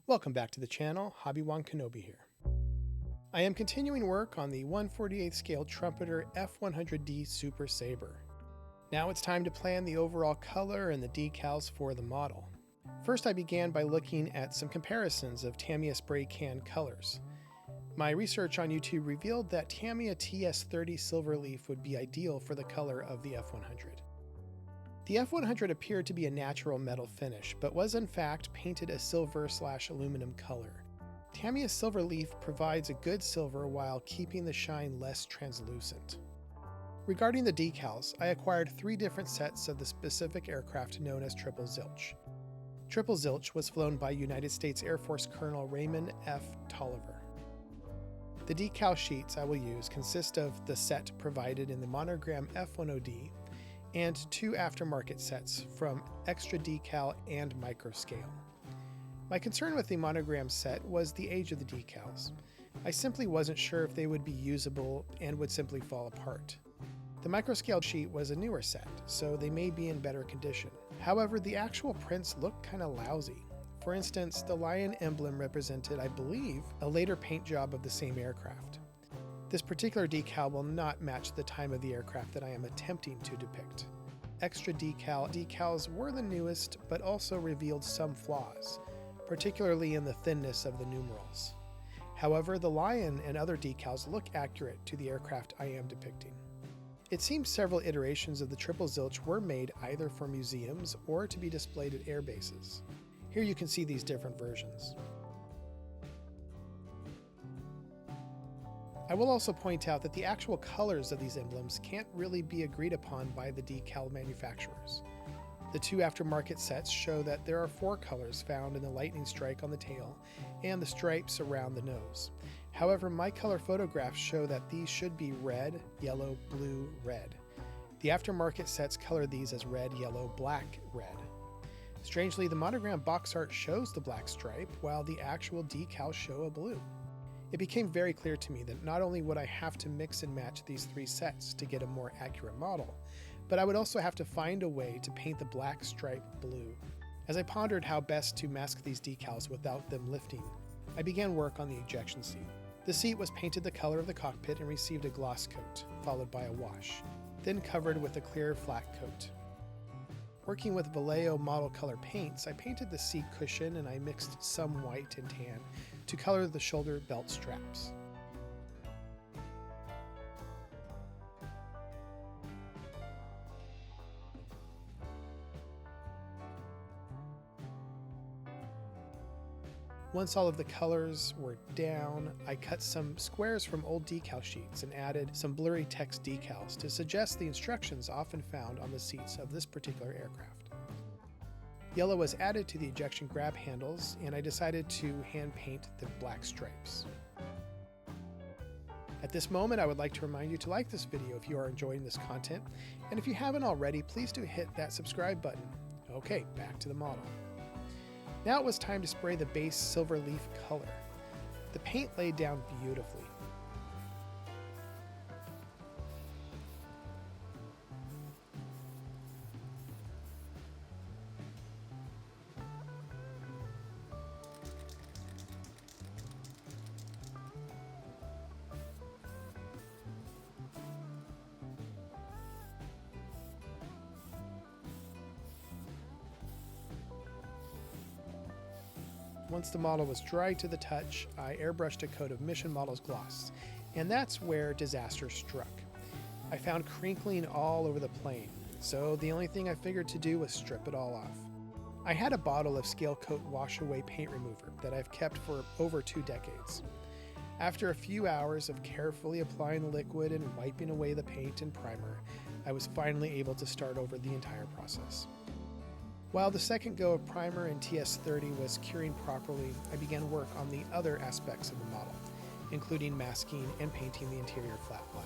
Welcome back to the channel, Hobby-Wan Kenobi here. I am continuing work on the 1/48 scale Trumpeter F-100D Super Sabre. Now it's time to plan the overall color and the decals for the model. First I began by looking at some comparisons of Tamiya spray can colors. My research on YouTube revealed that Tamiya TS30 Silverleaf would be ideal for the color of the F-100. The F-100 appeared to be a natural metal finish, but was in fact painted a silver/aluminum color. Tamiya Silverleaf provides a good silver while keeping the shine less translucent. Regarding the decals, I acquired 3 different sets of the specific aircraft known as Triple Zilch. Triple Zilch was flown by United States Air Force Colonel Raymond F. Tolliver. The decal sheets I will use consist of the set provided in the monogram F-100D and 2 aftermarket sets from Extra Decal and Microscale. My concern with the monogram set was the age of the decals. I simply wasn't sure if they would be usable and would simply fall apart. The Microscale sheet was a newer set, so they may be in better condition. However, the actual prints look kinda lousy. For instance, the lion emblem represented, I believe, a later paint job of the same aircraft. This particular decal will not match the time of the aircraft that I am attempting to depict. Extra Decal decals were the newest, but also revealed some flaws, particularly in the thinness of the numerals. However, the lion and other decals look accurate to the aircraft I am depicting. It seems several iterations of the Triple Zilch were made either for museums or to be displayed at air bases. Here you can see these different versions. I will also point out that the actual colors of these emblems can't really be agreed upon by the decal manufacturers. The 2 aftermarket sets show that there are 4 colors found in the lightning strike on the tail and the stripes around the nose. However, my color photographs show that these should be red, yellow, blue, red. The aftermarket sets color these as red, yellow, black, red. Strangely, the monogram box art shows the black stripe, while the actual decals show a blue. It became very clear to me that not only would I have to mix and match these 3 sets to get a more accurate model, but I would also have to find a way to paint the black stripe blue. As I pondered how best to mask these decals without them lifting, I began work on the ejection seat. The seat was painted the color of the cockpit and received a gloss coat, followed by a wash, then covered with a clear flat coat. Working with Vallejo model color paints, I painted the seat cushion and I mixed some white and tan to color the shoulder belt straps. Once all of the colors were down, I cut some squares from old decal sheets and added some blurry text decals to suggest the instructions often found on the seats of this particular aircraft. Yellow was added to the ejection grab handles, and I decided to hand paint the black stripes. At this moment, I would like to remind you to like this video if you are enjoying this content, and if you haven't already, please do hit that subscribe button. Okay, back to the model. Now it was time to spray the base silver leaf color. The paint laid down beautifully. Once the model was dry to the touch, I airbrushed a coat of Mission Models gloss, and that's where disaster struck. I found crinkling all over the plane, so the only thing I figured to do was strip it all off. I had a bottle of Scale Coat Wash Away paint remover that I've kept for over 2 decades. After a few hours of carefully applying the liquid and wiping away the paint and primer, I was finally able to start over the entire process. While the second go of primer in TS30 was curing properly, I began work on the other aspects of the model, including masking and painting the interior flat black.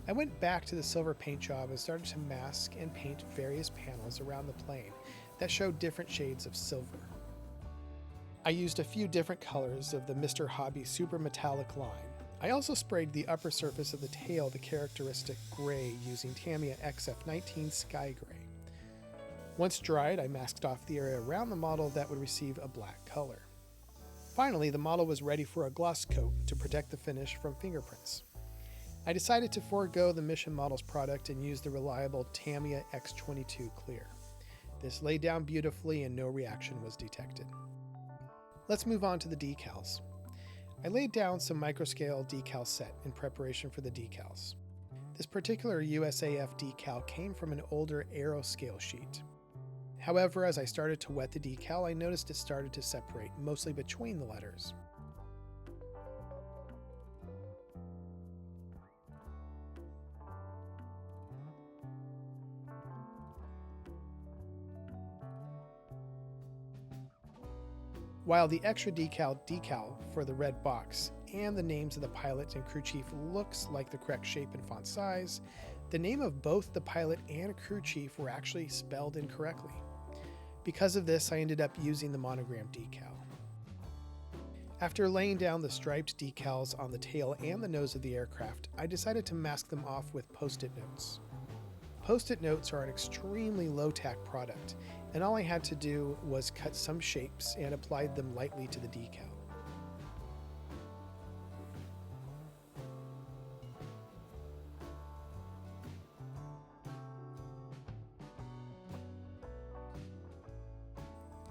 I went back to the silver paint job and started to mask and paint various panels around the plane that showed different shades of silver. I used a few different colors of the Mr. Hobby Super Metallic line. I also sprayed the upper surface of the tail the characteristic gray using Tamiya XF19 Sky Gray. Once dried, I masked off the area around the model that would receive a black color. Finally, the model was ready for a gloss coat to protect the finish from fingerprints. I decided to forego the Mission Models product and use the reliable Tamiya X22 Clear. This laid down beautifully and no reaction was detected. Let's move on to the decals. I laid down some microscale decal set in preparation for the decals. This particular USAF decal came from an older Aeroscale sheet. However, as I started to wet the decal, I noticed it started to separate, mostly between the letters. While the extra decal for the red box and the names of the pilot and crew chief looks like the correct shape and font size, the name of both the pilot and crew chief were actually spelled incorrectly. Because of this, I ended up using the monogram decal. After laying down the striped decals on the tail and the nose of the aircraft, I decided to mask them off with Post-it notes. Post-it notes are an extremely low-tack product, and all I had to do was cut some shapes and applied them lightly to the decal.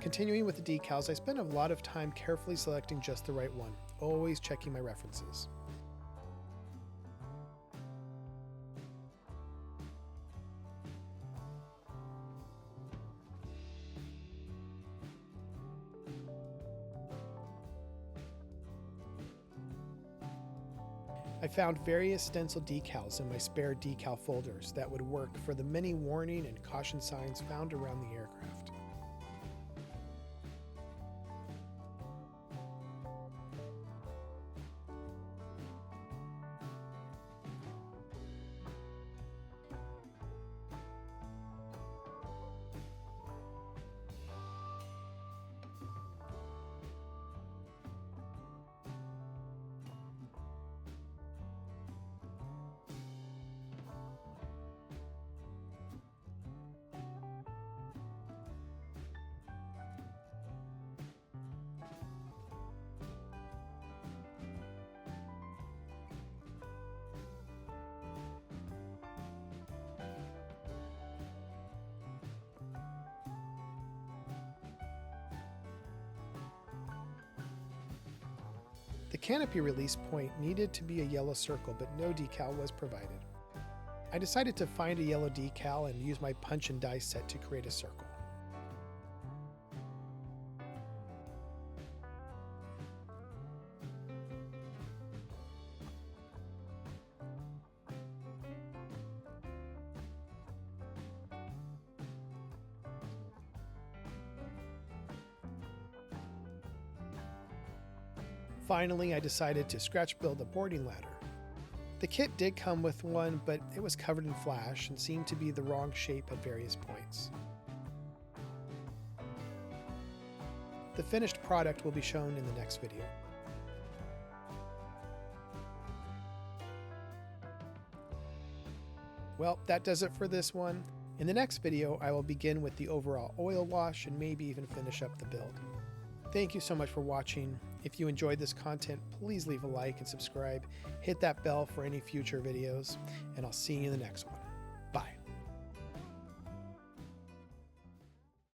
Continuing with the decals, I spent a lot of time carefully selecting just the right one, always checking my references. I found various stencil decals in my spare decal folders that would work for the many warning and caution signs found around the aircraft. The canopy release point needed to be a yellow circle, but no decal was provided. I decided to find a yellow decal and use my punch and die set to create a circle. Finally, I decided to scratch build a boarding ladder. The kit did come with one, but it was covered in flash and seemed to be the wrong shape at various points. The finished product will be shown in the next video. Well, that does it for this one. In the next video, I will begin with the overall oil wash and maybe even finish up the build. Thank you so much for watching. If you enjoyed this content, please leave a like and subscribe. Hit that bell for any future videos, and I'll see you in the next one.